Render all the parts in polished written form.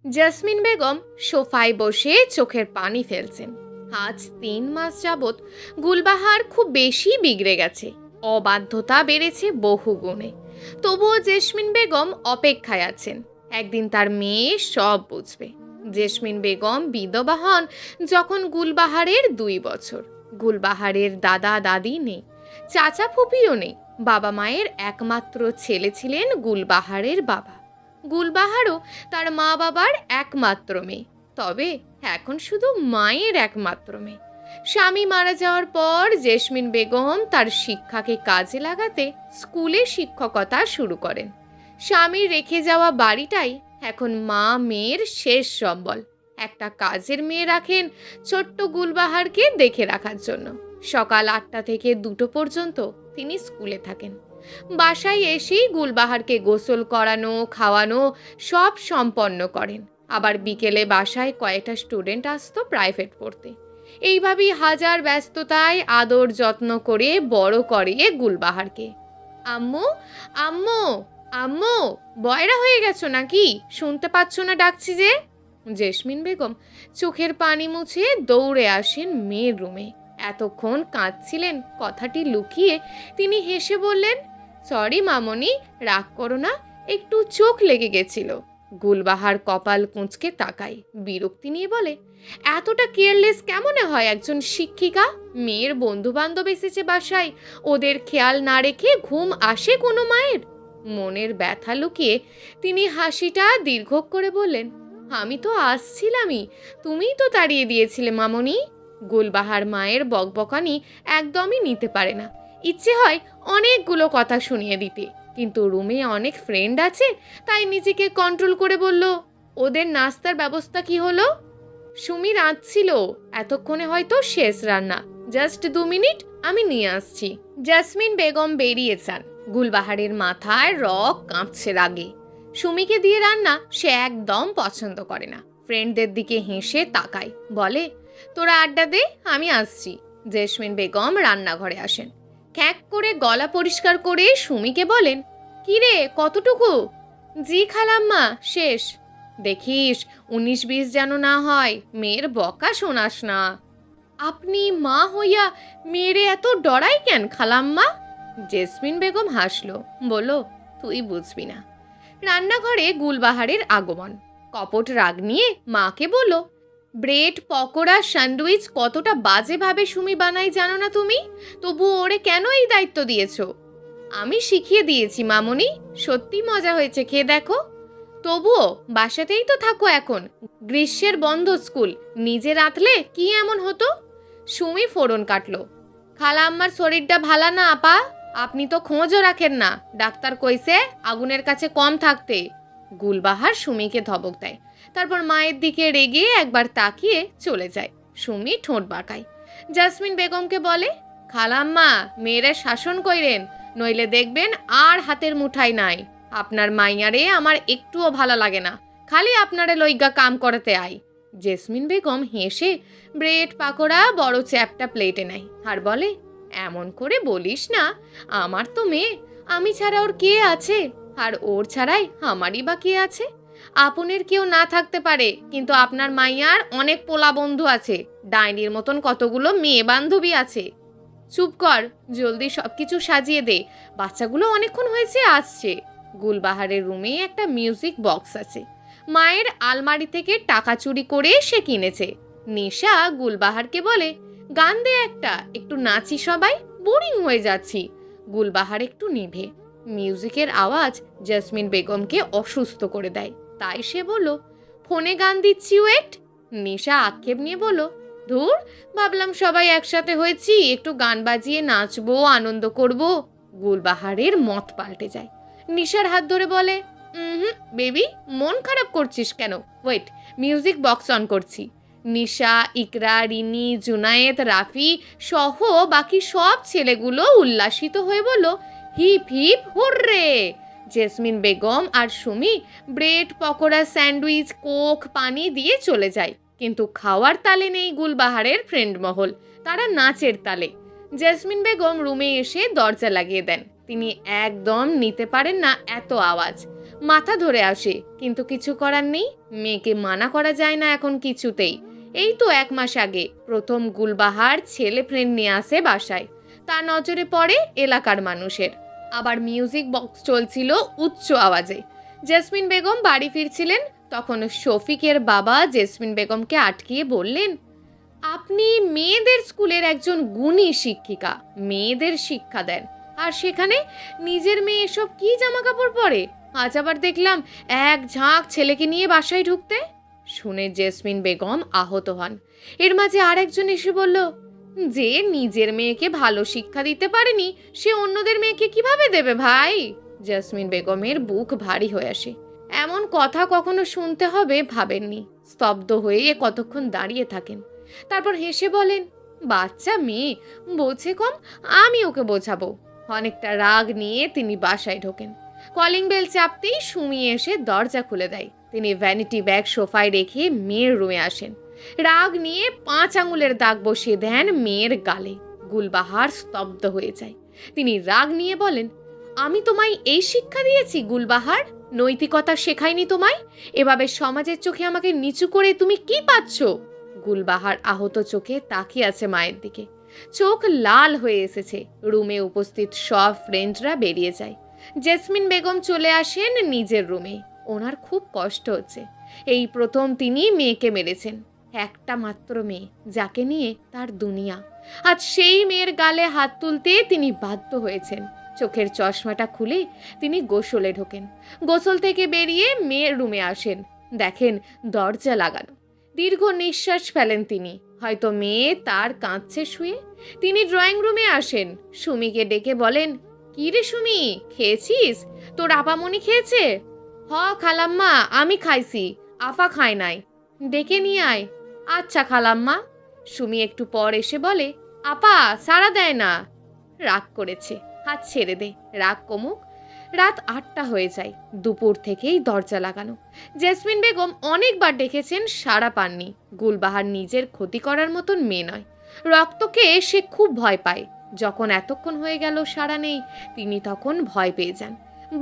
Jasmine Begum সোফায় বসে চোখের পানি ফেলছেন। আজ 3 মাস যাবৎ গুলবাহার খুব বেশি বিগড়ে গেছে, অবাধ্যতা বেড়েছে বহু গুণে। তবুও জেসমিন বেগম অপেক্ষায় আছেন, একদিন তার মেয়ে সব বুঝবে। জেসমিন বেগম বিধবা হন যখন গুলবাহারের 2 বছর। গুলবাহারের দাদা দাদি নেই, চাচা ফুপিও নেই। বাবা মায়ের একমাত্র ছেলে ছিলেন গুলবাহারের বাবা। গুলবাহারও তার মা বাবার একমাত্র মেয়ে, তবে এখন শুধু মায়ের একমাত্র মেয়ে। স্বামী মারা যাওয়ার পর জেসমিন বেগম তার শিক্ষাকে কাজে লাগাতে স্কুলে শিক্ষকতা শুরু করেন। স্বামীর রেখে যাওয়া বাড়িটাই এখন মা মেয়ের শেষ সম্বল। একটা কাজের মেয়ে রাখেন ছোট্ট গুলবাহারকে দেখে রাখার জন্য। সকাল 8টা থেকে 2টো পর্যন্ত তিনি স্কুলে থাকেন। বাসায় এসেই গুলবাহারকে গোসল করানো খাওয়ানো সব সম্পন্ন করেন। আবার বিকেলে বাসায় কয়েকটা স্টুডেন্ট আসতো প্রাইভেট পড়তে। এইভাবেই হাজার ব্যস্ততায় আদর যত্ন করে বড় করে গুলবাহারকে। আম্মু, আম্মু, আম্মু, বয়রা হয়ে গেছো নাকি? শুনতে পাচ্ছ না ডাকছি যে? জেসমিন বেগম চোখের পানি মুছে দৌড়ে আসেন মেয়ের রুমে। এতক্ষণ কাঁদছিলেন, কথাটি লুকিয়ে তিনি হেসে বললেন, সরি মামনি, রাগ করো না, একটু চোখ লেগে গেছিল। গুলবাহার কপাল কুঁচকে তাকায়, বিরক্তি নিয়ে বলে, এতটা কেয়ারলেস কেমনে হয় একজন শিক্ষিকা? মেয়ের বন্ধু বান্ধব এসেছে বাসায়, ওদের খেয়াল না রেখে ঘুম আসে কোনো মায়ের? মনের ব্যথা লুকিয়ে তিনি হাসিটা দীর্ঘ করে বললেন, আমি তো আসছিলামই, তুমিই তো তাড়িয়ে দিয়েছিলে মামনি। গুলবাহার মায়ের বকবকানি একদমই নিতে পারে না। ইচ্ছে হয় অনেকগুলো কথা শুনিয়ে দিতে, কিন্তু রুমে অনেক ফ্রেন্ড আছে, তাই নিজেকে কন্ট্রোল করে বলল, ওদের নাস্তার ব্যবস্থা কি হলো? সুমি রাঁধছিল, এতক্ষণে হয়তো শেষ রান্না। জাস্ট 2 মিনিট, আমি নিয়ে আসছি। জেসমিন বেগম বেরিয়ে যান। গুলবাহারের মাথায় রক কাঁপছে রাগে। সুমিকে দিয়ে রান্না সে একদম পছন্দ করে না। ফ্রেন্ডদের দিকে হেসে তাকায়, বলে, তোরা আড্ডা দে, আমি আসছি। জেসমিন বেগম রান্নাঘরে আসেন। খ্যাঁক করে গলা পরিষ্কার করে সুমিকে বলেন, কিরে কতটুকু? জি খালাম্মা, শেষ। দেখিস 19-20 যেন না হয়, মেয়ের বকা শোনাস না। আপনি মা হইয়া মেয়েরে এত ডরাই কেন খালাম্মা? জেসমিন বেগম হাসলো, বলল, তুই বুঝবি না। রান্নাঘরে গুলবাহারের আগমন। কপট রাগ নিয়ে মাকে বলল, ব্রেড পকোড়া স্যান্ডউইচ কতটা বাজেভাবে সুমি বানাই জানো না তুমি? তবু ওরে কেন এই দায়িত্ব দিয়েছো? আমি শিখিয়ে দিয়েছি মামনি, সত্যি মজা হয়েছে, খেয়ে দেখো। তবুও বাসাতেই তো থাকো এখন, গ্রীষ্মের বন্ধ স্কুল, নিজে রাঁধলে কি এমন হতো? সুমি ফোড়ন কাটলো, খালা আম্মার শরীরটা ভালা না আপা, আপনি তো খোঁজও রাখেন না, ডাক্তার কইছে আগুনের কাছে কম থাকতে। গুলবাহার সুমিকে ধমক দেয়, তারপর মায়ের দিকে রেগে একবার তাকিয়ে চলে যায়। সুমি ঠোঁট বাঁকায়। জাসমিন বেগমকে বলে, খালাম্মা, মেয়েরা শাসন কইরেন, নইলে দেখবেন আর হাতের মুঠাই নাই। আপনার মাইয়ারে আমার একটুও ভালো লাগে না, খালি আপনারে লইগা কাম করতে আই। জেসমিন বেগম হেসে ব্রেড পাকোড়া বড় চ্যাপটা প্লেটে নেয় আর বলে, এমন করে বলিস না, আমার তো মেয়ে, আমি ছাড়া ওর কে আছে? আর ওর ছাড়াই আমারই বা কে আছে? আপনের কেউ না থাকতে পারে, কিন্তু আপনার মাইয়ার অনেক পোলা বন্ধু আছে, ডাইনির মতন কতগুলো মেয়ে বান্ধবী আছে। চুপ কর, জলদি সবকিছু সাজিয়ে দে, বাচ্চাগুলো অনেকক্ষণ হয়েছে আসছে। গুলবাহারের রুমে একটা মিউজিক বক্স আছে, মায়ের আলমারি থেকে টাকা চুরি করে সে কিনেছে। নিশা গুলবাহারকে বলে, গান দে একটা, একটু নাচি সবাই, বোরিং হয়ে যাচ্ছি। গুলবাহার একটু নিভে। মিউজিকের আওয়াজ জেসমিন বেগমকে অসুস্থ করে দেয়, তাই সে বলল, ফোনে গান দিচ্ছি, ওয়েট। নিশা আক্ষেপ নিয়ে বলল, ধুর, ভাবলাম সবাই একসাথে হয়েছি, একটু গান বাজিয়ে নাচবো, আনন্দ করব। গুলবাহারের মত পাল্টে যায়। নিশার হাত ধরে বলে, বেবি, মন খারাপ করছিস কেন? ওয়েট, মিউজিক বক্স অন করছি। নিশা, ইকরা, রিনি, জুনায়েদ, রাফি সহ বাকি সব ছেলেগুলো উল্লাসিত হয়ে বলল, hip hip hurray. Jesmin Begum আর Sumi bread pakora sandwich Coke পানি দিয়ে চলে যায়, কিন্তু খাওয়ার তালে নেই গুলবাহারের ফ্রেন্ড মহল, তারা নাচের তালে। জেসমিন বেগম রুমে এসে দরজা লাগিয়ে দেন। তিনি একদম নিতে পারেন না এত আওয়াজ, মাথা ধরে আসে। কিন্তু কিছু করার নেই, মেয়েকে মানা করা যায় না এখন কিছুতেই। এই তো 1 মাস আগে প্রথম গুলবাহার ছেলে ফ্রেন্ড নিয়ে আসে বাসায়। তার নজরে পড়ে এলাকার মানুষের। আবার মিউজিক বক্স চলছিল উচ্চ আওয়াজে। জেসমিন বেগম বাড়ি ফিরছিলেন, তখন শফিকের বাবা জেসমিন বেগমকে আটকিয়ে বললেন, আপনি মেয়েদের স্কুলের একজন গুণী শিক্ষিকা, মেয়েদের শিক্ষা দেন, আর সেখানে নিজের মেয়ে এসব কি জামা কাপড় পরে? আজ আবার দেখলাম এক ঝাঁক ছেলেকে নিয়ে বাসায় ঢুকতে। শুনে জেসমিন বেগম আহত হন। এর মাঝে আরেকজন এসে বলল, যে নিজের মেয়েকে ভালো শিক্ষা দিতে পারেনি সে অন্যদের মেয়েকে কিভাবে দেবে ভাই? জেসমিন বেগমের বুক ভারী হয়ে আসে। এমন কথা কখনো শুনতে হবে ভাবেননি। স্তব্ধ হয়ে কতক্ষণ দাঁড়িয়ে থাকেন, তারপর হেসে বলেন, বাচ্চা মেয়ে, বোঝে কম, আমি ওকে বোঝাবো। অনেকটা রাগ নিয়ে তিনি বাসায় ঢোকেন। কলিং বেল চাপতেই সুমি এসে দরজা খুলে দেয়। তিনি ভ্যানিটি ব্যাগ সোফায় রেখে মেয়ের রুমে আসেন। রাগ নিয়ে 5 আঙুলের দাগ বসিয়ে দেন মেয়ের গালে। গুলবাহার স্তব্ধ হয়ে যায়। তিনি রাগ নিয়ে বলেন, আমি তোমায় এই শিক্ষা দিয়েছি গুলবাহার? নৈতিকতা শেখাইনি তোমায়? এভাবে সমাজের চোখে আমাকে নিচু করে তুমি কি পাচ্ছ? গুলবাহার আহত চোখে তাকিয়ে আছে মায়ের দিকে। চোখ লাল হয়ে এসেছে। রুমে উপস্থিত সব ফ্রেন্ডরা বেরিয়ে যায়। জেসমিন বেগম চলে আসেন নিজের রুমে। ওনার খুব কষ্ট হচ্ছে। এই প্রথম তিনি মেয়েকে মেরেছেন, একটা মাত্র মেয়ে, যাকে নিয়ে তার দুনিয়া। আজ সেই মেয়ের গালে হাত তুলতে তিনি বাধ্য হয়েছেন। চোখের চশমাটা খুলে তিনি গোসলে ঢোকেন। গোসল থেকে বেরিয়ে মেয়ের রুমে আসেন, দেখেন দরজা লাগানো। দীর্ঘ নিঃশ্বাস ফেলেন তিনি, হয়তো মেয়ে তার কাঁদছে শুয়ে। তিনি ড্রয়িং রুমে আসেন। সুমিকে ডেকে বলেন, কি রে সুমি, খেয়েছিস? তোর আপামনি খেয়েছে? হ খালাম্মা, আমি খাইছি, আফা খায় নাই। ডেকে নিয়ে আয়। আচ্ছা খালাম্মা। সুমি একটু পর এসে বলে, আপা সাড়া দেয় না। রাগ করেছে, হাত ছেড়ে দে, রাগ কমুক। রাত 8টা হয়ে যায়। দুপুর থেকেই দরজা লাগানো। জেসমিন বেগম অনেকবার ডেকেছেন, সাড়া পাননি। গুলবাহার নিজের ক্ষতি করার মতন মেয়ে নয়। রক্তকে সে খুব ভয় পায়। যখন এতক্ষণ হয়ে গেল সাড়া নেই, তিনি তখন ভয় পেয়ে যান।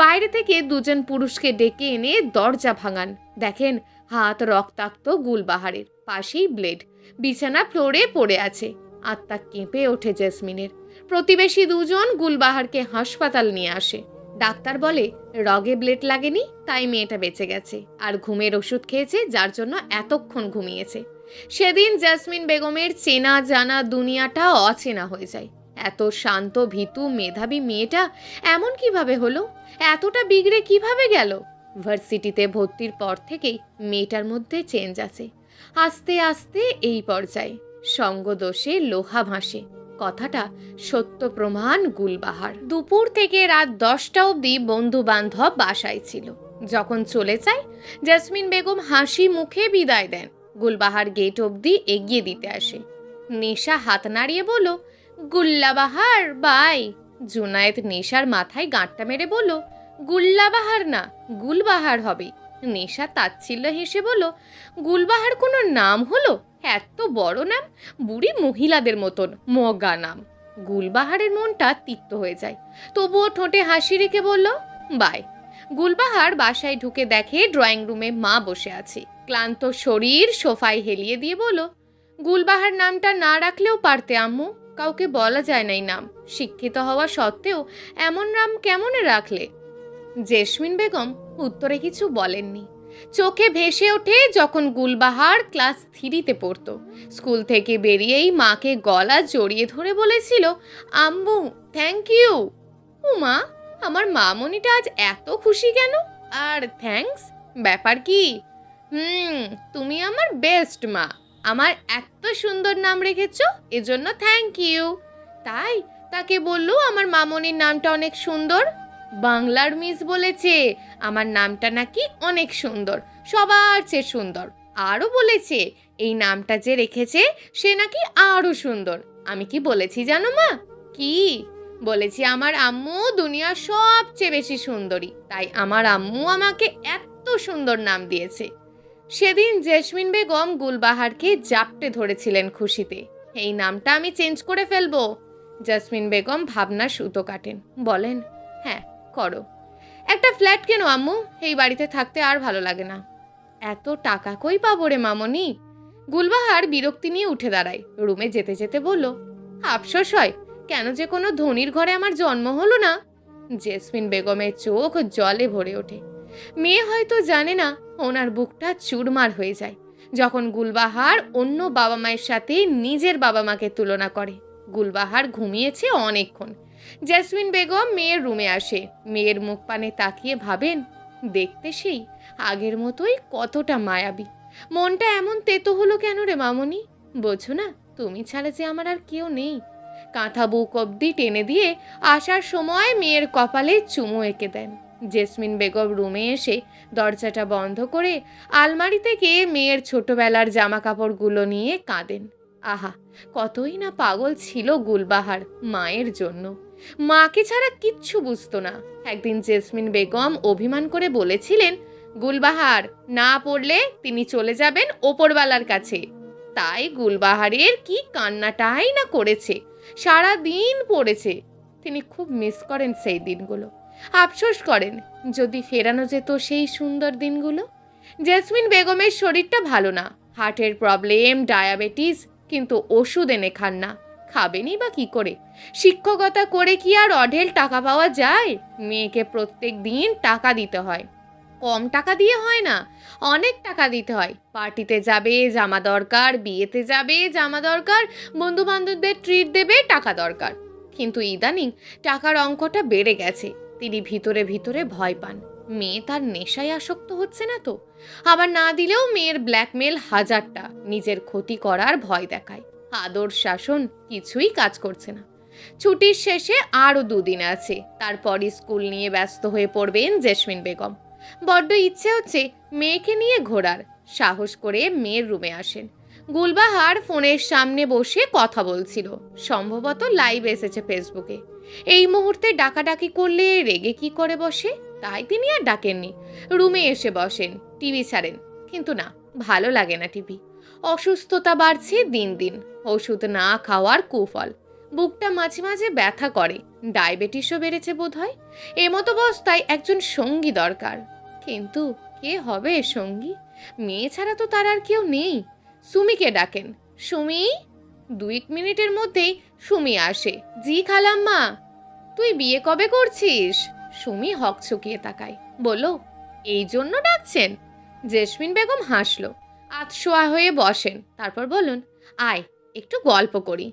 বাইরে থেকে 2জন পুরুষকে ডেকে এনে দরজা ভাঙান। দেখেন হাত রক্তাক্ত গুলবাহারের, পাশেই ব্লেড, বিছানা ফ্লোরে পড়ে আছে। আত্মা কেঁপে ওঠে জেসমিনের। প্রতিবেশী 2জন গুলবাহারকে হাসপাতাল নিয়ে আসে। ডাক্তার বলে রগে ব্লেড লাগেনি, তাই মেয়েটা বেঁচে গেছে, আর ঘুমের ওষুধ খেয়েছে, যার জন্য এতক্ষণ ঘুমিয়েছে। সেদিন জেসমিন বেগমের চেনা জানা দুনিয়াটা অচেনা হয়ে যায়। এত শান্ত ভীতু মেধাবী মেয়েটা এমন কিভাবে হলো? এতটা বিগড়ে কিভাবে গেল? ভার্সিটিতে ভর্তির পর থেকেই মেয়েটার মধ্যে চেঞ্জ আছে। আস্তে আস্তে এই পর্যায়ে সঙ্গদোষে লোহা ভাসে, কথাটা সত্য প্রমাণ গুলবাহার। দুপুর থেকে রাত 10টা অবধি বন্ধু বান্ধব বাসায় ছিল। যখন চলে যায়, জেসমিন বেগম হাসি মুখে বিদায় দেন। গুলবাহার গেট অবধি এগিয়ে দিতে আসে। নেশা হাত নাড়িয়ে বলল, গুল্লাবাহার বাই। জুনায়েদ নেশার মাথায় গাঁটটা মেরে বলল, গুল্লাবাহার না, গুলবাহার হবে। নেশা তাচ্ছিল্য হেসে বলল, গুলবাহার কোনো নাম হলো? এত বড় নাম, বুড়ি মহিলাদের মতন মগা নাম। গুলবাহারের মনটা তিক্ত হয়ে যায়, তবুও ঠোঁটে হাসি রেখে বলল, বাই। গুলবাহার বাসায় ঢুকে দেখে ড্রয়িং রুমে মা বসে আছে। ক্লান্ত শরীর সোফায় হেলিয়ে দিয়ে বলল, গুলবাহার নামটা না রাখলেও পারতে আম্মু, কাউকে বলা যায় না এই নাম। শিক্ষিত হওয়া সত্ত্বেও এমন নাম কেমনে রাখলে? জেসমিন বেগম উত্তরে কিছু বলেননি। চোখে ভেসে ওঠে যখন গুলবাহার ক্লাস 3তে পড়তো। স্কুল থেকে বেরিয়েই মাকে গলা জড়িয়ে ধরে বলেছিল, আম্মু থ্যাংক ইউ। উমা, আমার মামনিটা আজ এত খুশি কেন? আর থ্যাঙ্কস ব্যাপার কি? তুমি আমার বেস্ট মা, আমার এত সুন্দর নাম রেখেছো, এজন্য থ্যাংক ইউ। তাই তাকে বললো আমার মামনির নামটা অনেক সুন্দর। বাংলার মিস বলেছে আমার নামটা নাকি অনেক সুন্দর, সবার চেয়ে সুন্দর। আরও বলেছে এই নামটা যে রেখেছে সে নাকি আরও সুন্দর। আমি কি বলেছি জানো মা? কি বলেছি? আমার আম্মু দুনিয়ার সবচেয়ে বেশি সুন্দরী, তাই আমার আম্মু আমাকে এত সুন্দর নাম দিয়েছে। সেদিন জেসমিন বেগম গুলবাহারকে জাপটে ধরেছিলেন খুশিতে। এই নামটা আমি চেঞ্জ করে ফেলবো। জেসমিন বেগম ভাবনা সুতো কাটেন, বলেন, হ্যাঁ, করো। একটা ফ্ল্যাট কেন আম্মু, এই বাড়িতে থাকতে আর ভালো লাগে না। এত টাকা কই পাবো রে মামনি? গুলবাহার বিরক্তি নিয়ে উঠে দাঁড়ায়, রুমে যেতে যেতে বলল, আফসোস হয় কেন যে কোনো ধনীর ঘরে আমার জন্ম হলো না। জেসমিন বেগমের চোখ জলে ভরে ওঠে। মেয়ে হয়তো জানে না ওনার বুকটা চুরমার হয়ে যায় যখন গুলবাহার অন্য বাবা মায়ের সাথে নিজের বাবা মাকে তুলনা করে। গুলবাহার ঘুমিয়েছে অনেকক্ষণ। জেসমিন বেগম মেয়ের রুমে আসে, মেয়ের মুখ পানে তাকিয়ে ভাবেন, দেখতে সেই আগের মতোই কতটা মায়াবী। মনটা এমন তেতো হলো কেন রে মামনি? বোঝো না তুমি ছাড়া যে আমার আর কেউ নেই। কাঁথা বুক অব্দি টেনে দিয়ে আসার সময় মেয়ের কপালে চুমু এঁকে দেন। জেসমিন বেগম রুমে এসে দরজাটা বন্ধ করে আলমারি থেকে মেয়ের ছোটবেলার জামা কাপড়গুলো নিয়ে কাঁদেন। আহা, কতই না পাগল ছিল গুলবাহার মায়ের জন্য। মাকে ছাড়া কিচ্ছু বুঝতো না। একদিন জেসমিন বেগম অভিমান করে বলেছিলেন, গুলবাহার না পড়লে তিনি চলে যাবেন ওপরওয়ালার কাছে। তাই গুলবাহারের কি কান্নাটাই না করেছে, সারা দিন পড়েছে। তিনি খুব মিস করেন সেই দিনগুলো, আফসোস করেন যদি ফেরানো যেত সেই সুন্দর দিনগুলো। জেসমিন বেগমের শরীরটা ভালো না, হার্টের প্রবলেম, ডায়াবেটিস, কিন্তু ওষুধ এনে খান না। খাবেনই বা কি করে? শিক্ষকতা করে কি আর অঢেল টাকা পাওয়া যায়? মেয়েকে প্রত্যেক দিন টাকা দিতে হয়। কম টাকা দিয়ে হয় না, অনেক টাকা দিতে হয়। পার্টিতে যাবে জামা দরকার, বিয়েতে যাবে জামা দরকার, বন্ধু বান্ধবদের ট্রিট দেবে টাকা দরকার। কিন্তু ইদানিং টাকার অঙ্কটা বেড়ে গেছে। তিনি ভিতরে ভিতরে ভয় পান, মেয়ে তার নেশায় আসক্ত হচ্ছে না তো? আবার না দিলেও মেয়ের ব্ল্যাকমেল হাজারটা, নিজের ক্ষতি করার ভয় দেখায়। আদর শাসন কিছুই কাজ করছে না। ছুটির শেষে আরও 2 দিন আছে, তারপরই স্কুল নিয়ে ব্যস্ত হয়ে পড়বেন জেসমিন বেগম। বড্ড ইচ্ছে হচ্ছে মেয়েকে নিয়ে ঘোরার। সাহস করে মেয়ের রুমে আসেন। গুলবাহার ফোনের সামনে বসে কথা বলছিল, সম্ভবত লাইভ এসেছে ফেসবুকে। এই মুহূর্তে ডাকাডাকি করলে রেগে কি করে বসে, তাই তিনি আর ডাকেননি। রুমে এসে বসেন, টিভি ছাড়েন, কিন্তু না, ভালো লাগে না টিভি। অসুস্থতা বাড়ছে দিন দিন, ওষুধ না খাওয়ার কুফল। বুকটা মাঝে মাঝে ব্যথা করে, ডায়াবেটিসও বেড়েছে বোধহয়। এমতো অবস্থায় একজন সঙ্গী দরকার, কিন্তু কে হবে সঙ্গী? মেয়ে ছাড়া তো তার আর কেউ নেই। সুমিকে ডাকেন, সুমি। 2 মিনিটের মধ্যেই সুমি আসে। জি খালাম্মা। তুই বিয়ে কবে করছিস? সুমি হকচকিয়ে তাকায়, বলল, এই জন্য ডাকছেন? জেসমিন বেগম হাসলো, আতশোয়া হয়ে বসেন, তারপর বলুন, আয় একটু গল্প করি।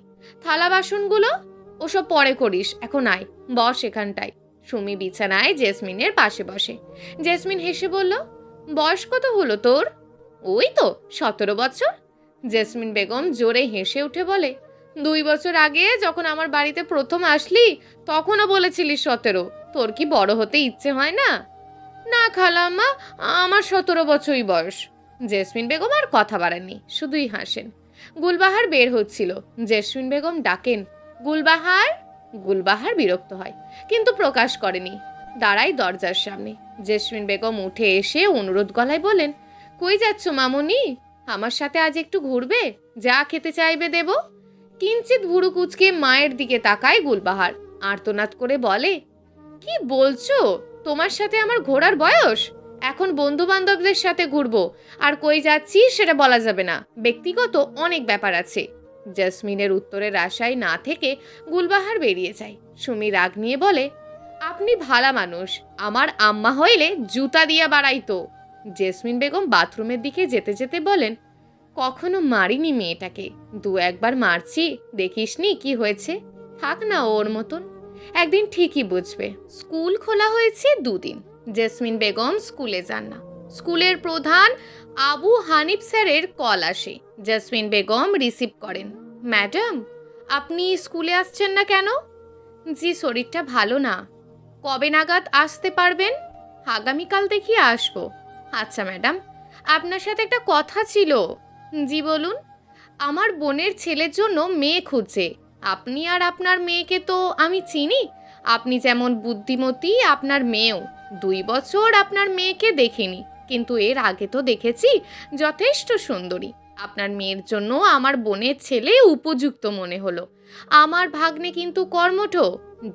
থালা বাসনগুলো ওসব পরে করিস, এখন আয়, বস এখানটায়। সুমি বিছানায় জেসমিনের পাশে বসে। জেসমিন হেসে বলল, বয়স কত হলো তোর? ওই তো 17 বছর। জেসমিন বেগম জোরে হেসে উঠে বলে, 2 বছর আগে যখন আমার বাড়িতে প্রথম আসলি তখনও বলেছিলি 17। তোর কি বড় হতে ইচ্ছে হয় না? না খালাম্মা, আমার 17 বছরই বয়স। জেসমিন বেগম আর কথা বাড়াননি, শুধুই হাসেন। গুলবাহার বের হচ্ছিল, জেসমিন বেগম ডাকেন, গুলবাহার। গুলবাহার বিরক্ত হয়, কিন্তু প্রকাশ করেনি। দাঁড়াই দরজার সামনে। জেসমিন বেগম উঠে এসে অনুরোধ গলায় বলেন, কই যাচ্ছ মামুনি? আমার সাথে আজ একটু ঘুরবে? যা খেতে চাইবে দেব। কিঞ্চিত ভুরু কুচকে মায়ের দিকে তাকায় গুলবাহার, আর্তনাদ করে বলে, কি বলছো? তোমার সাথে আমার ঘোরার বয়স? এখন বন্ধু বান্ধবদের সাথে ঘুরবো, আর কই যাচ্ছি সেটা বলা যাবে না, ব্যক্তিগত অনেক ব্যাপার আছে। জেসমিনের উত্তরের আশায় না থেকে গুলবাহার বেরিয়ে যায়। সুমি রাগ নিয়ে বলে, আপনি ভালা মানুষ, আমার আম্মা হইলে জুতা দিয়া বাড়াইতো। জেসমিন বেগম বাথরুমের দিকে যেতে যেতে বলেন, কখনো মারিনি মেয়েটাকে, 2-1বার মারছি, দেখিসনি কি হয়েছে? থাক না ওর মতন, একদিন ঠিকই বুঝবে। স্কুল খোলা হয়েছে 2 দিন। জেসমিন বেগম স্কুলে যান না। স্কুলের প্রধান আবু হানিফ স্যারের কল আসে। জেসমিন বেগম রিসিভ করেন। ম্যাডাম, আপনি স্কুলে আসছেন না কেন? জি, শরীরটা ভালো না। কবে নাগাদ আসতে পারবেন? আগামীকাল দেখিয়ে আসবো। আচ্ছা ম্যাডাম, আপনার সাথে একটা কথা ছিল। জি বলুন। আমার বোনের ছেলের জন্য মেয়ে খুঁজছে। আপনি আর আপনার মেয়েকে তো আমি চিনি। আপনি যেমন বুদ্ধিমতী, আপনার মেয়েও। 2 বছর আপনার মেয়েকে দেখিনি, কিন্তু এর আগে তো দেখেছি, যথেষ্ট সুন্দরী। আপনার মেয়ের জন্য আমার বোনের ছেলে উপযুক্ত মনে হলো। আমার ভাগ্নে কিন্তু কর্মঠ,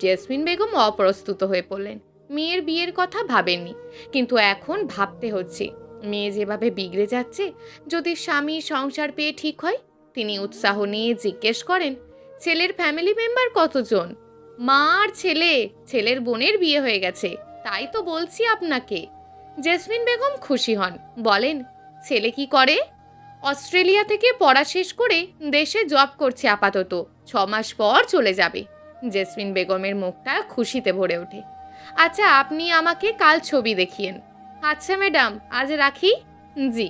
জেসমিন বেগম অপ্রস্তুত হয়ে পড়লেন। মেয়ের বিয়ের কথা ভাবেননি, কিন্তু এখন ভাবতে হচ্ছে। মেয়ে যেভাবে বিগড়ে যাচ্ছে, যদি স্বামী সংসার পেয়ে ঠিক হয়। তিনি উৎসাহ নিয়ে জিজ্ঞেস করেন, ছেলের ফ্যামিলি মেম্বার কতজন? মা আর ছেলে, ছেলের বোনের বিয়ে হয়ে গেছে, তাই তো বলছি আপনাকে। জেসমিন বেগম খুশি হন, বলেন, ছেলে কি করে? অস্ট্রেলিয়া থেকে পড়া শেষ করে দেশে জব করছে আপাতত, 6 মাস পর চলে যাবে। জেসমিন বেগমের মুখটা খুশিতে ভরে ওঠে। আচ্ছা, আপনি আমাকে কাল ছবি দেখিয়েন। আচ্ছা ম্যাডাম, আজ রাখি। জি।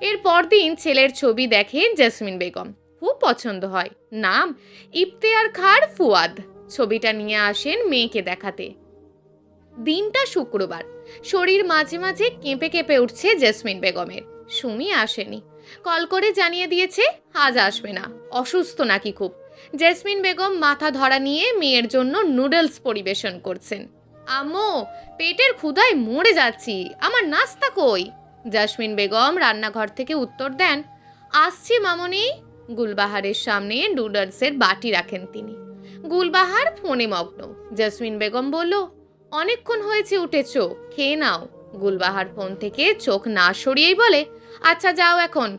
এর পরদিন ছেলের ছবি দেখেন জেসমিন বেগম, খুব পছন্দ হয়। নাম ইফতেয়ার খার ফুয়াদ। ছবিটা নিয়ে আসেন মেয়েকে দেখাতে। দিনটা শুক্রবার। শরীর মাঝে মাঝে কেঁপে কেঁপে উঠছে জেসমিন বেগমের। সুমি আসেনি, কল করে জানিয়ে দিয়েছে আজ আসবে না, অসুস্থ নাকি খুব। জেসমিন বেগম মাথা ধরা নিয়ে মেয়ের জন্য নুডলস পরিবেশন করছেন। আম্মু, পেটের ক্ষুধায় মরে যাচ্ছি, আমার নাস্তা কই? জেসমিন বেগম রান্নাঘর থেকে উত্তর দেন, আসছি মামনি। গুলবাহারের সামনে নুডলসের বাটি রাখেন তিনি। গুলবাহার ফোনে মগ্ন। জেসমিন বেগম বলল, অনেকক্ষণ হয়েছে উঠেছ, খেয়ে নাও। গুলবাহার ফোন থেকে চোখ না সরিয়েই বলে, আচ্ছা যাও এখন।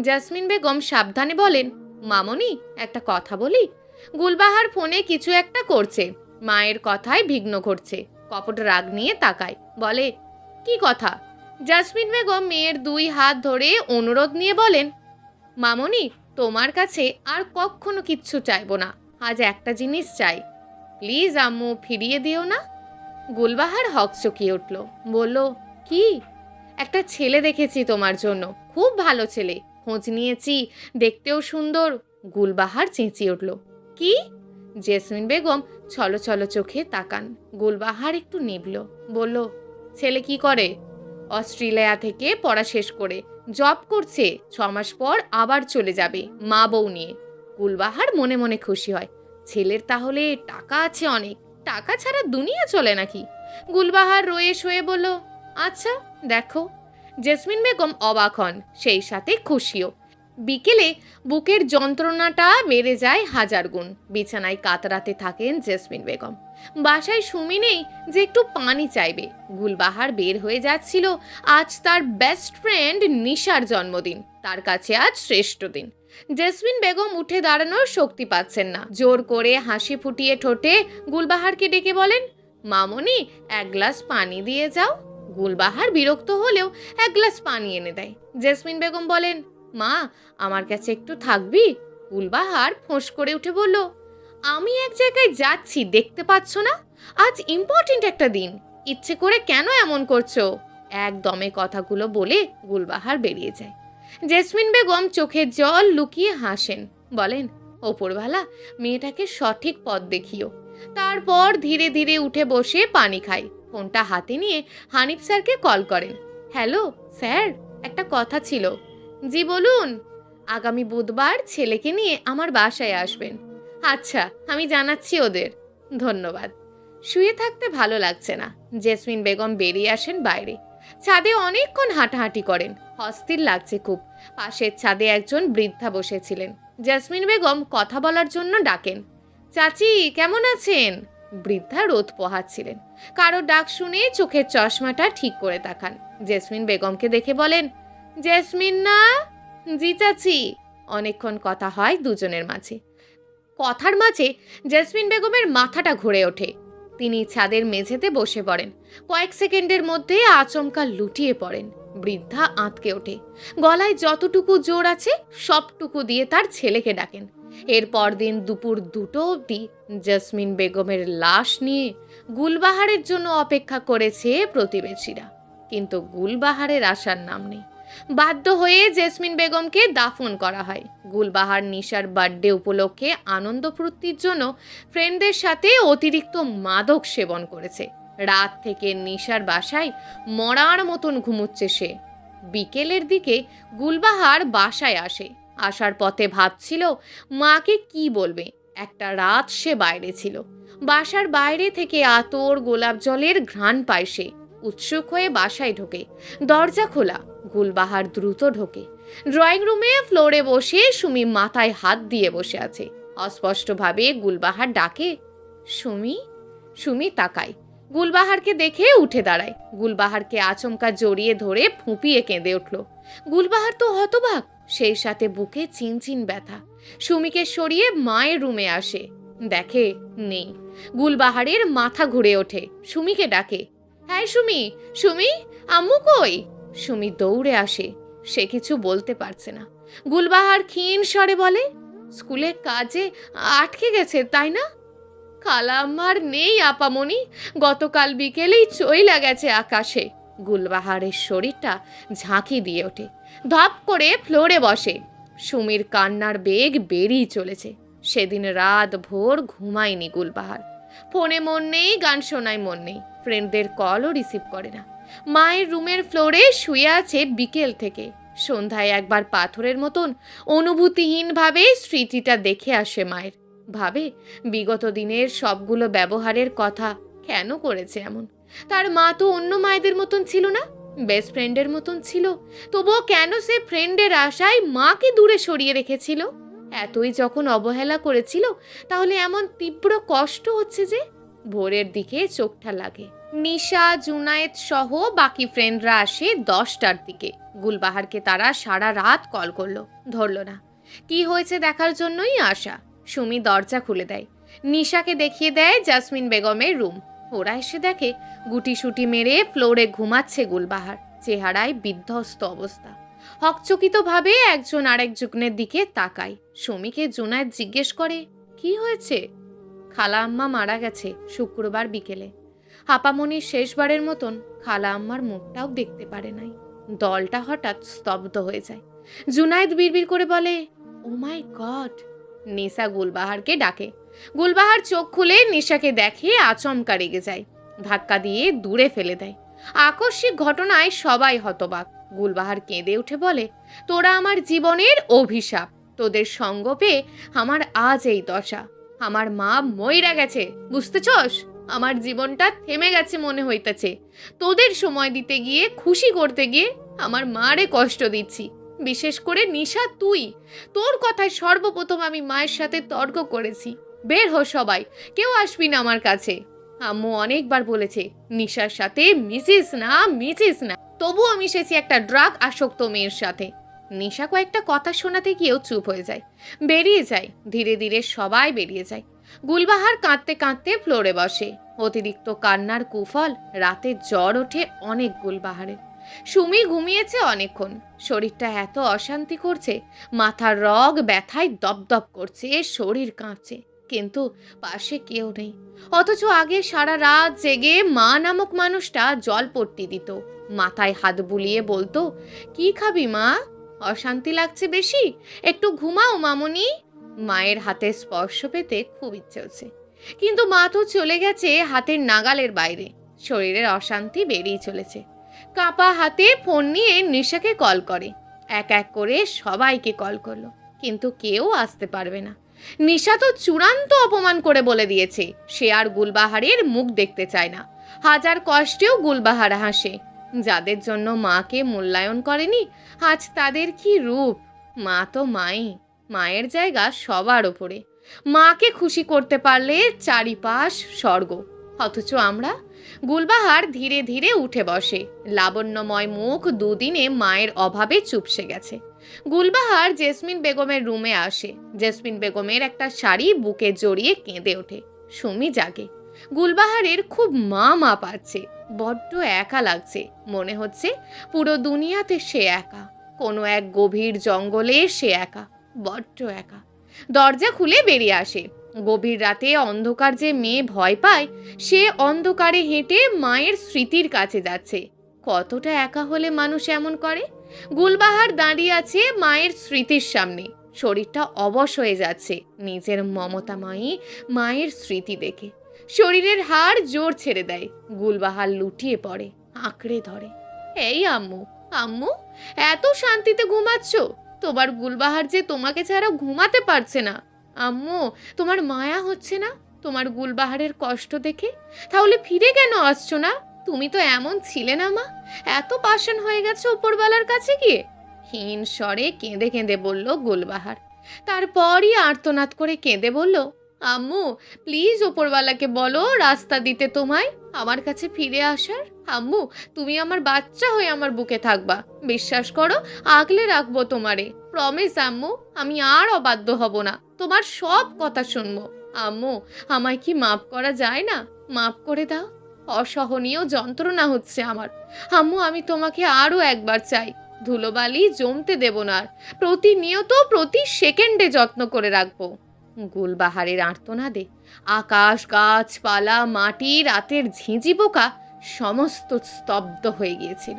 জেসমিন বেগম সাবধানে বলেন, মামনি একটা কথা বলি। গুলবাহার ফোনে কিছু একটা করছে, মায়ের কথায় বিঘ্ন ঘটছে। কপট রাগ নিয়ে তাকায়, বলে, কি কথা? জেসমিন বেগম মেয়ের 2 হাত ধরে অনুরোধ নিয়ে বলেন, মামনি, তোমার কাছে আর কখনো কিচ্ছু চাইবো না, আজ একটা জিনিস চাই, প্লিজ আম্মু ফিরিয়ে দিও না। গুলবাহার হকচকিয়ে উঠল, বলল, কি? একটা ছেলে দেখেছি তোমার জন্য, খুব ভালো ছেলে, খোঁজ নিয়েছি, দেখতেও সুন্দর। গুলবাহার চেঁচিয়ে উঠল, কি? জেসমিন বেগম ছলো ছলো চোখে তাকান। গুলবাহার একটু নিবল, বলল, ছেলে কি করে? অস্ট্রেলিয়া থেকে পড়া শেষ করে জব করছে, 6 মাস পর আবার চলে যাবে মা বউ নিয়ে। গুলবাহার মনে মনে খুশি হয়, ছেলের তাহলে টাকা আছে অনেক, টাকা ছাড়া দুনিয়া চলে নাকি? গুলবাহার রয়ে শোয়ে বলল, আচ্ছা দেখো। জেসমিন বেগম অবাক হন, সেই সাথে খুশিও। বিকেলে বুকের যন্ত্রণাটা বেড়ে যায় 1000 গুণ। বিছানায় কাতরাতে থাকেন জেসমিন বেগম। বাসায় সুমি নেই যে একটু পানি চাইবে। গুলবাহার বের হয়ে যাচ্ছিল, আজ তার বেস্ট ফ্রেন্ড নিশার জন্মদিন, তার কাছে আজ শ্রেষ্ঠ দিন। জেসমিন বেগম উঠে দাঁড়ানোর শক্তি পাচ্ছেন না, জোর করে হাসি ফুটিয়ে ঠোঁটে গুলবাহারকে ডেকে বলেন, মামনি 1 গ্লাস পানি দিয়ে যাও। গুলবাহার বিরক্ত হলেও 1 গ্লাস পানি এনে দেয়। জেসমিন বেগম বলেন, মা, আমার কাছে একটু থাকবি? গুলবাহার ফোঁস করে উঠে বলল, আমি এক জায়গায় যাচ্ছি, দেখতে পাচ্ছ না? আজ ইম্পর্টেন্ট একটা দিন, ইচ্ছে করে কেন এমন করছো? একদমে কথাগুলো বলে গুলবাহার বেরিয়ে যায়। জেসমিন বেগম চোখের জল লুকিয়ে হাসেন, বলেন, ওপরওয়ালা মেয়েটাকে সঠিক পথ দেখিও। তারপর ধীরে ধীরে উঠে বসে পানি খায়। ফোনটা হাতে নিয়ে হানিফ স্যারকে কল করেন। হ্যালো স্যার, একটা কথা ছিল। জি বলুন। আগামী বুধবার ছেলেকে নিয়ে আমার বাসায় আসবেন। আচ্ছা, আমি জানাচ্ছি ওদের। ধন্যবাদ। শুয়ে থাকতে ভালো লাগছে না। জেসমিন বেগম বেরিয়ে আসেন বাইরে। ছাদে অনেকক্ষণ হাঁটাহাঁটি করেন, অস্থির লাগছে খুব। পাশের ছাদে একজন বৃদ্ধা বসেছিলেন। জেসমিন বেগম কথা বলার জন্য ডাকেন, চাচি কেমন আছেন? বৃদ্ধা রোদ পোহাচ্ছিলেন। কারো ডাক শুনে চোখের চশমাটা ঠিক করে তাকান। জেসমিন বেগমকে দেখে বলেন, জেসমিন না? জি চাচি। অনেকক্ষণ কথা হয় দুজনের মাঝে। কথার মাঝে জেসমিন বেগমের মাথাটা ঘুরে ওঠে। তিনি ছাদের মেঝেতে বসে পড়েন। কয়েক সেকেন্ডের মধ্যে আচমকা লুটিয়ে পড়েন। বৃদ্ধা আঁতকে ওঠে। গলায় যতটুকু জোর আছে সবটুকু দিয়ে তার ছেলেকে ডাকেন। এরপর দিন দুপুর 2টো অবধি জেসমিন বেগমের লাশ নিয়ে গুলবাহারের জন্য অপেক্ষা করেছে প্রতিবেশীরা, কিন্তু গুলবাহারের আসার নাম নেই। বাধ্য হয়ে জেসমিন বেগমকে দাফন করা হয়। গুলবাহার নিশার বার্থডে উপলক্ষে আনন্দ ফুর্তির জন্য ফ্রেন্ডদের সাথে অতিরিক্ত মাদক সেবন করেছে। রাত থেকে নিশার বাসায় মরার মতন ঘুমুচ্ছে সে। বিকেলের দিকে গুলবাহার বাসায় আসে। আসার পথে ভাবছিল মাকে কি বলবে। একটা রাত সে বাইরে ছিল। বাসার বাইরে থেকে আতর গোলাপ জলের ঘ্রাণ পায় সে। উৎসুক হয়ে বাসায় ঢোকে। দরজা খোলা। গুলবাহার দ্রুত ঢোকে। ড্রয়িং রুমে ফ্লোরে বসে সুমি মাথায় হাত দিয়ে বসে আছে। অস্পষ্টভাবে গুলবাহার ডাকে, সুমি। সুমি তাকায়, গুলবাহারকে দেখে উঠে দাঁড়ায়। গুলবাহারকে আচমকা জড়িয়ে ধরে ফুঁপিয়ে কেঁদে উঠল। গুলবাহার তো হতবাক, সেই সাথে বুকে চিনচিন ব্যথা। সুমিকে সরিয়ে মায়ের রুমে আসে, দেখে নেই। গুলবাহারের মাথা ঘুরে ওঠে, সুমিকে ডাকে, হ্যাঁ সুমি, সুমি, আম্মু কই? সুমি দৌড়ে আসে, সে কিছু বলতে পারছে না। গুলবাহার ক্ষীণ স্বরে বলে, স্কুলে কাজে আটকে গেছে তাই না? খালাম্মার নেই আপামনি, গতকাল বিকেলেই চইলা গেছে আকাশে। গুলবাহারের শরীরটা ঝাঁকি দিয়ে ওঠে, ধপ করে ফ্লোরে বসে। সুমির কান্নার বেগ বেড়েই চলেছে। সেদিন রাত ভোর ঘুমায়নি গুলবাহার। ফোনে মন নেই, গান শোনায় মন নেই, ফ্রেন্ডদের কলও রিসিভ করে না। মায়ের রুমের ফ্লোরে শুয়ে আছে বিকেল থেকে। সন্ধ্যায় একবার পাথরের মতন অনুভূতিহীনভাবে স্মৃতিটা দেখে আসে মায়ের। ভাবে বিগত দিনের সবগুলো ব্যবহারের কথা, কেন করেছে এমন? তার মা তো অন্য মায়েদের মতন ছিল না, বেস্ট ফ্রেন্ডের মতন ছিল। তবুও কেন সে ফ্রেন্ডের আশায় মাকে দূরে সরিয়ে রেখেছিল? এতই যখন অবহেলা করেছিল, তাহলে এমন তীব্র কষ্ট হচ্ছে যে? ভোরের দিকে চোখটা লাগে। নিশা, জুনায়েদ সহ বাকি ফ্রেন্ডরা আসে 10টার দিকে। গুলবাহারকে তারা সারা রাত কল করলো, ধরল না। কি হয়েছে দেখার জন্যই আসা। সুমি দরজা খুলে দেয়, নিশাকে দেখিয়ে দেয় জাসমিন বেগমের রুম। ওরা এসে দেখে গুটিসুটি মেরে ফ্লোরে ঘুমাচ্ছে গুলবাহার, চেহারায় বিধ্বস্ত অবস্থা। হকচকিতভাবে একজন আরেকজনের দিকে তাকায়। সুমিকে জুনায়েদ জিজ্ঞেস করে, কি হয়েছে? খালা আম্মা মারা গেছে শুক্রবার বিকেলে। হাপামনির শেষবারের মতন খালা আম্মার মুখটাও দেখতে পারে নাই। দলটা হঠাৎ স্তব্ধ হয়ে যায়। জুনায়েদ বিড়বিড় করে বলে, ও মাই গড। নিশা গুলবাহারকে ডাকে। গুলবাহার চোখ খুলে নিশাকে দেখে আচমকা রেগে যায়, ধাক্কা দিয়ে দূরে ফেলে দেয়। আকস্মিক ঘটনায় সবাই হতবাক। গুলবাহার কেঁদে উঠে বলে, তোরা আমার জীবনের অভিশাপ, তোদের সঙ্গ পেয়ে আমার আজ এই দশা। আমার মা মইরা গেছে, বুঝতেছস? আমার জীবনটা থেমে গেছে মনে হইতেছে। তোদের সময় দিতে গিয়ে, খুশি করতে গিয়ে আমার মারে কষ্ট দিচ্ছি। বিশেষ করে নিশা, তুই, তোর কথায় সর্বপ্রথম আমি মায়ের সাথে তর্ক করেছি। বের হো সবাই, কেউ আসবি না আমার কাছে। আম্মু অনেকবার বলেছে নিশার সাথে মিশিস না, তবুও মিশেছি একটা ড্রাগ আসক্ত মেয়ের সাথে। নিশা কয়েকটা কথা শোনাতে গিয়েও চুপ হয়ে যায়, বেরিয়ে যায়। ধীরে ধীরে সবাই বেরিয়ে যায়। গুলবাহার কাঁদতে কাঁদতে ফ্লোরে বসে। অতিরিক্ত কান্নার কুফল, রাতে জ্বর ওঠে অনেক গুলবাহারের। সুমি ঘুমিয়েছে অনেকক্ষণ, শরীরটা এত অশান্তি করছে, মাথার রগ ব্যথায় দপদপ করছে, শরীর কাঁপছে, কিন্তু পাশে কেউ নেই। অথচ আগে সারা রাত জেগে মা নামক মানুষটা জলপট্টি দিত, মাথায় হাত বুলিয়ে বলতো, কি খাবি মা? অশান্তি লাগছে বেশি, একটু ঘুমাও মামনি। মায়ের হাতে স্পর্শ পেতে খুব ইচ্ছে হচ্ছে, কিন্তু মা তো চলে গেছে হাতের নাগালের বাইরে। শরীরের অশান্তি বেড়েই চলেছে। কাঁপা হাতে ফোন নিয়ে নিশাকে কল করে, এক এক করে সবাইকে কল করলো, কিন্তু কেউ আসতে পারবে না। নিশা তো চূড়ান্ত অপমান করে বলে দিয়েছে সে আর গুলবাহারের মুখ দেখতে চায় না। হাজার কষ্টেও গুলবাহার হাসে। যাদের জন্য মাকে মূল্যায়ন করেনি, আজ তাদের কি রূপ। মা তো মাই, মায়ের জায়গা সবার ওপরে। মাকে খুশি করতে পারলে চারিপাশ স্বর্গ। অথচ আমরা। গুলবাহার ধীরে ধীরে উঠে বসে। লাবণ্যময় মুখ দুদিনে মায়ের অভাবে চুপসে গেছে। গুলবাহার জেসমিন বেগমের রুমে আসে। জেসমিন বেগমের একটা শাড়ি বুকে জড়িয়ে কেঁদে ওঠে। সুমি জাগে। গুলবাহারের খুব মা পাচ্ছে, বড্ড একা লাগছে। মনে হচ্ছে পুরো দুনিয়াতে সে একা, কোনো এক গভীর জঙ্গলে সে একা, বড্ড একা। দরজা খুলে বেরিয়ে আসে। গভীর রাতে অন্ধকার যে মেয়ে ভয় পায়, সে অন্ধকারে হেঁটে মায়ের স্মৃতির কাছে যাচ্ছে। কতটা একা হলে মানুষ এমন করে? গুলবাহার দাঁড়িয়ে আছে মায়ের স্মৃতির সামনে, শরীরটা অবশ হয়ে যাচ্ছে নিজের মমতাময়ী মায়ের স্মৃতি দেখে। শরীরের হাড় জোর ছেড়ে দেয়। গুলবাহার লুটিয়ে পড়ে, আঁকড়ে ধরে। এই আম্মু, আম্মু, এত শান্তিতে ঘুমাচ্ছ? তোমার গুলবাহার যে তোমাকে ছাড়া ঘুমাতে পারছে না। আম্মু, তোমার মায়া হচ্ছে না তোমার গুলবাহারের কষ্ট দেখে? তাহলে ফিরে কেন আসছো না? তুমি তো এমন ছিলে না মা, এত পাষাণ হয়ে গেছে উপরওয়ালার কাছে গিয়ে। ক্ষীণ স্বরে কেঁদে কেঁদে বলল গুলবাহার। তারপরই আর্তনাদ করে কেঁদে বলল, আম্মু, প্লিজ ওপরওয়ালাকে বলো রাস্তা দিতে তোমায়, আমার কাছে ফিরে আসার। আম্মু, তুমি আমার বাচ্চা হয়ে আমার বুকে থাকবা, বিশ্বাস করো, আগলে রাখবো তোমারে, প্রমিস আম্মু। আমি আর অবাধ্য হব না, তোমার সব কথা শুনবো। আম্মু, আমায় কি মাফ করা যায় না? মাফ করে দাও, অসহনীয় যন্ত্রণা হচ্ছে আমার। আম্মু, আমি তোমাকে আরও একবার চাই, ধুলোবালি জমতে দেব না আর, প্রতিনিয়ত প্রতি সেকেন্ডে যত্ন করে রাখবো। গুলবাহারের আর্তনাদে আকাশ, গাছপালা, মাটি, রাতের ঝিঁঝি পোকা সমস্ত স্তব্ধ হয়ে গিয়েছিল।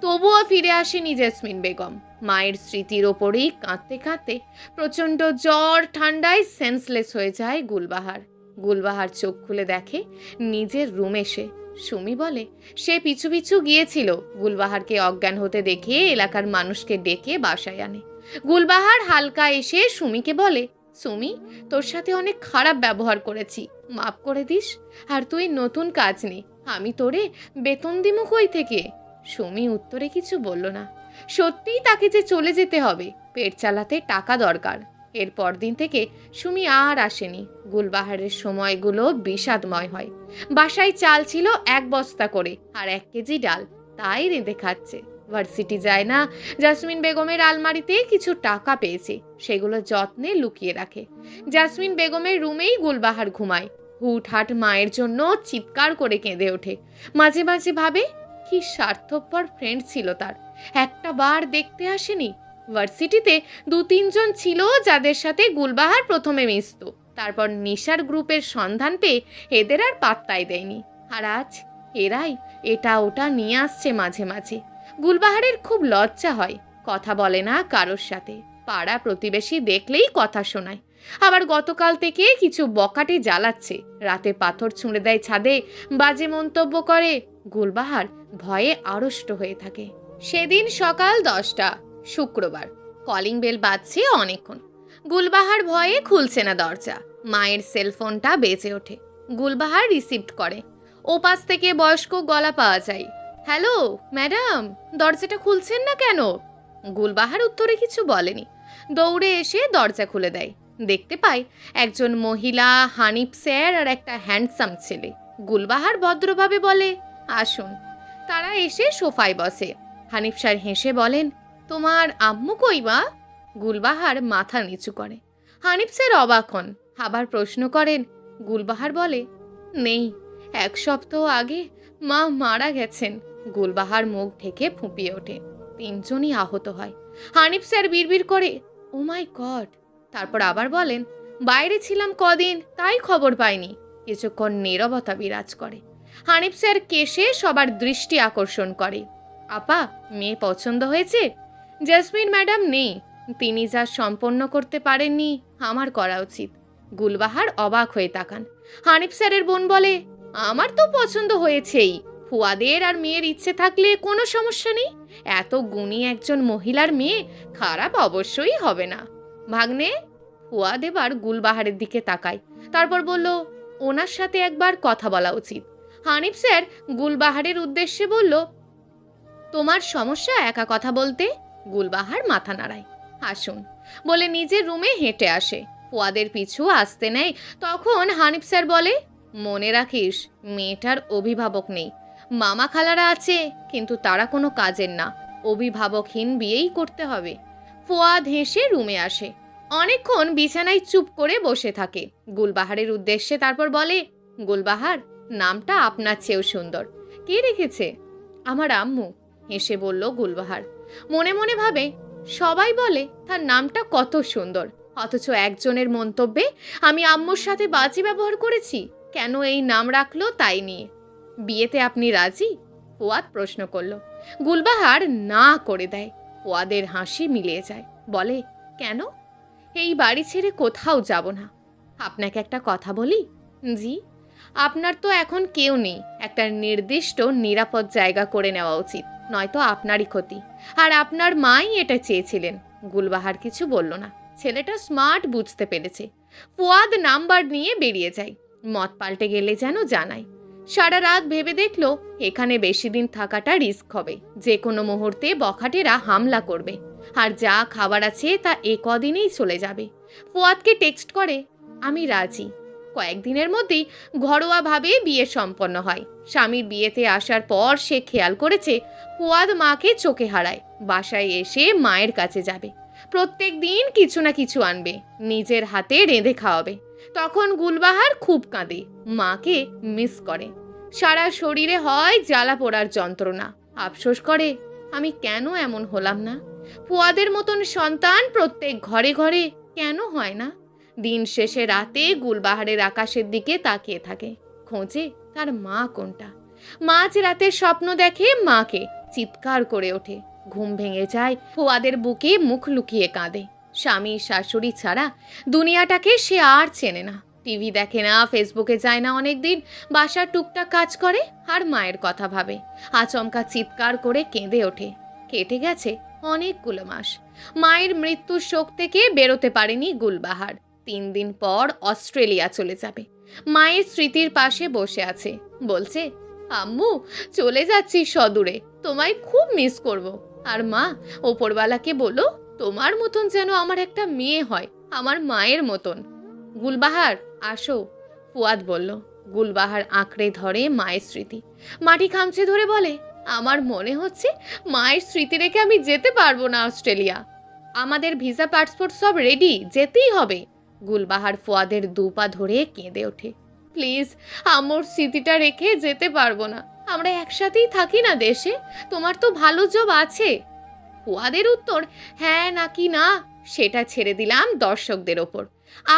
তবুও ফিরে আসেনি জেসমিন বেগম। মায়ের স্মৃতির ওপরেই কাঁদতে কাঁদতে প্রচণ্ড জ্বর ঠান্ডায় সেন্সলেস হয়ে যায় গুলবাহার। গুলবাহার চোখ খুলে দেখে নিজের রুমে সে। সুমি বলে সে পিছু পিছু গিয়েছিল। গুলবাহারকে অজ্ঞান হতে দেখে এলাকার মানুষকে ডেকে বাসায় আনে। গুলবাহার হালকা এসে সুমিকে বলে, সুমি, তোর সাথে অনেক খারাপ ব্যবহার করেছি, মাফ করে দিস। আর তুই নতুন কাজ নে, আমি তোরে বেতন দিমু কই থেকে? সুমি উত্তরে কিছু বলল না। সত্যিই তাকে যে চলে যেতে হবে, পেট চালাতে টাকা দরকার। এর পরদিন থেকে সুমি আর আসেনি। গুলবাহারের সময়গুলো বিষাদময় হয়। বাসায় চাল ছিল 1 বস্তা করে আর 1 কেজি ডাল, তাই রেঁধে খাচ্ছে। ভার্সিটি যায় না। জাসমিন বেগমের আলমারিতে কিছু টাকা পেয়েছে, সেগুলো যত্নে লুকিয়ে রাখে। জাসমিন বেগমের রুমেই গুলবাহার ঘুমায়। হুটহাট মায়ের জন্য চিৎকার করে কেঁদে ওঠে। মাঝে মাঝে ভাবে কি স্বার্থপর ফ্রেন্ড ছিল তার, একটা বার দেখতে আসেনি। ভার্সিটিতে 2-3 জন ছিল যাদের সাথে গুলবাহার প্রথমে মিশত, তারপর নিশার গ্রুপের সন্ধান পেয়ে এদের আর পাত্তাই দেয়নি। আর আজ এরাই এটা ওটা নিয়ে আসছে মাঝে মাঝে। গুলবাহারের খুব লজ্জা হয়, কথা বলে না কারোর সাথে। পাড়া প্রতিবেশী দেখলেই কথা শোনায়। আবার গতকাল থেকে কিছু বকাটে জ্বালাচ্ছে, রাতে পাথর ছুঁড়ে দেয় ছাদে, বাজে মন্তব্য করে। গুলবাহার ভয়ে আড়ষ্ট হয়ে থাকে। সেদিন সকাল 10টা, শুক্রবার। কলিং বেল বাজছে অনেকক্ষণ। গুলবাহার ভয়ে খুলছে না দরজা। মায়ের সেলফোনটা বেজে ওঠে। গুলবাহার রিসিভড করে। ওপাশ থেকে বয়স্ক গলা পাওয়া যায়। হ্যালো ম্যাডাম, দরজাটা খুলছেন না কেন? গুলবাহার উত্তরে কিছু বলেনি। দৌড়ে এসে দরজা খুলে দেয়। দেখতে পায় একজন মহিলা, হানিফ স্যার আর একটা হ্যান্ডসাম ছেলে। গুলবাহার ভদ্রভাবে বলে, আসুন। তারা এসে সোফায় বসে। হানিফ স্যার হেসে বলেন, তোমার আম্মু কই মা? গুলবাহার মাথা নিচু করে। হানিফ স্যার অবাক হন, আবার প্রশ্ন করেন। গুলবাহার বলে, নেই, 1 সপ্তাহ আগে মা মারা গেছেন। গুলবাহার মুখ ঢেকে ফুঁপিয়ে ওঠে। 3 জনই আহত হয়। হানিফ স্যার বিড়বিড় করে, ও মাই গড। তারপর আবার বলেন, বাইরে ছিলাম কদিন, তাই খবর পাইনি। কিছুক্ষণ নীরবতা বিরাজ করে। হানিফ স্যার কেশে সবার দৃষ্টি আকর্ষণ করে। আপা, মেয়ে পছন্দ হয়েছে? জেসমিন ম্যাডাম নেই, তিনি যা সম্পন্ন করতে পারেননি আমার করা উচিত। গুলবাহার অবাক হয়ে তাকান। হানিফ স্যারের বোন বলে, আমার তো পছন্দ হয়েছেই। ফুয়াদের আর মেয়ের ইচ্ছে থাকলে কোনো সমস্যা নেই। এত গুণী একজন মহিলার মেয়ে খারাপ অবশ্যই হবে না। ভাগ্নে? ফুয়াদ এবার গুলবাহারের দিকে তাকায়, তারপর বলল, ওনার সাথে একবার কথা বলা উচিত। হানিফ স্যার গুলবাহারের উদ্দেশ্যে বলল, তোমার সমস্যা একা কথা বলতে? গুলবাহার মাথা নাড়ায়। আসুন বলে নিজের রুমে হেঁটে আসে। ফুয়াদের পিছু আসতে নেয়। তখন হানিফ স্যার বলে, মনে রাখিস, মেয়েটার অভিভাবক নেই। মামা খালারা আছে, কিন্তু তারা কোনো কাজের না। অভিভাবকহীন বিয়েই করতে হবে। ফুয়াদ হেসে রুমে আসে। অনেকক্ষণ বিছানায় চুপ করে বসে থাকে। গুলবাহারের উদ্দেশ্যে তারপর বলে, গুলবাহার, নামটা আপনার চেয়েও সুন্দর। কে রেখেছে? আমার আম্মু, হেসে বলল গুলবাহার। মনে মনে ভাবে, সবাই বলে তার নামটা কত সুন্দর, অথচ একজনের মন্তব্যে আমি আম্মুর সাথে বাজে ব্যবহার করেছি। কেন এই নাম রাখলো তাই নিয়ে। বিয়েতে আপনি রাজি? ফুয়াদ প্রশ্ন করল। গুলবাহার না করে দেয়। ফুয়াদের হাসি মিলিয়ে যায়। বলে, কেন? এই বাড়ি ছেড়ে কোথাও যাব না। আপনাকে একটা কথা বলি? জি। আপনার তো এখন কেউ নেই, একটা নির্দিষ্ট নিরাপদ জায়গা করে নেওয়া উচিত, নয়তো আপনারই ক্ষতি। আর আপনার মাই এটা চেয়েছিলেন। গুলবাহার কিছু বলল না। ছেলেটা স্মার্ট, বুঝতে পেরেছে। ফুয়াদ নাম্বার নিয়ে বেরিয়ে যায়। মত পাল্টে গেলে যেন জানায়। সারা রাত ভেবে দেখলো এখানে বেশি দিন থাকাটা রিস্ক হবে। যে কোনো মুহূর্তে বখাটেরা হামলা করবে। আর যা খাবার আছে তা কদিনেই চলে যাবে। ফুয়াদকে টেক্সট করে, আমি রাজি। কয়েকদিনের মধ্যেই ঘরোয়াভাবে বিয়ে সম্পন্ন হয়। স্বামীর বিয়েতে আসার পর সে খেয়াল করেছে ফুয়াদ মাকে চোখে হারায়। বাসায় এসে মায়ের কাছে যাবে, প্রত্যেক দিন কিছু না কিছু আনবে, নিজের হাতে রেঁধে খাওয়াবে। তখন গুলবাহার খুব কাঁদে, মাকে মিস করে। সারা শরীরে হয় জ্বালা পোড়ার যন্ত্রণা। আফসোস করে, আমি কেন এমন হলাম না? ফুয়াদের মতন সন্তান প্রত্যেক ঘরে ঘরে কেন হয় না? দিন শেষে রাতে গুলবাহারের আকাশের দিকে তাকিয়ে থাকে, খোঁজে তার মা কোনটা। মাঝ রাতে স্বপ্ন দেখে মাকে, চিৎকার করে ওঠে। ঘুম ভেঙে যায়, ফুয়াদের বুকে মুখ লুকিয়ে কাঁদে। স্বামী শাশুড়ি ছাড়া দুনিয়াটাকে সে আর চেনে না। টিভি দেখে না, ফেসবুকে যায় না অনেক দিন, বাসার টুকটাক কাজ করে আর মায়ের কথা ভাবে। আচমকা চিৎকার করে কেঁদে ওঠে। কেটে গেছে অনেকগুলো মাস। মায়ের মৃত্যুর শোক থেকে বেরোতে পারেনি গুলবাহার। 3 দিন পর অস্ট্রেলিয়া চলে যাবে। মায়ের স্মৃতির পাশে বসে আছে, বলছে, আম্মু চলে যাচ্ছি সদূরে, তোমায় খুব মিস করব। আর মা, ওপরওয়ালাকে বলো তোমার মতন যেন আমার একটা মেয়ে হয়, আমার মায়ের মতন। গুলবাহার আসো, ফুয়াদ বলল। গুলবাহার আঁকড়ে ধরে মায়ের স্মৃতি, মাটি খামচে ধরে বলে, আমার মনে হচ্ছে মায়ের স্মৃতি রেখে আমি যেতে পারবো না অস্ট্রেলিয়া। আমাদের ভিসা পাসপোর্ট সব রেডি, যেতেই হবে। গুলবাহার ফুয়াদের দুপা ধরে কেঁদে ওঠে, প্লিজ আমার স্মৃতিটা রেখে যেতে পারবো না, আমরা একসাথেই থাকি না দেশে, তোমার তো ভালো জব আছে। ফুয়াদের উত্তর হ্যাঁ নাকি না সেটা ছেড়ে দিলাম দর্শকদের ওপর।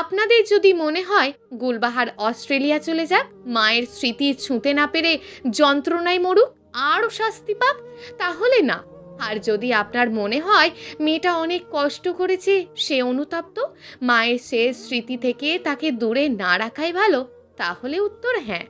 আপনাদের যদি মনে হয় গুলবাহার অস্ট্রেলিয়া চলে যাক, মায়ের স্মৃতি ছুঁতে না পেরে যন্ত্রণায় মরুক, আরও শাস্তি পাক, তাহলে না। আর যদি আপনার মনে হয় মেয়েটা অনেক কষ্ট করেছে, সে অনুতপ্ত, মায়ের শেষ স্মৃতি থেকে তাকে দূরে না রাখাই ভালো, তাহলে উত্তর হ্যাঁ।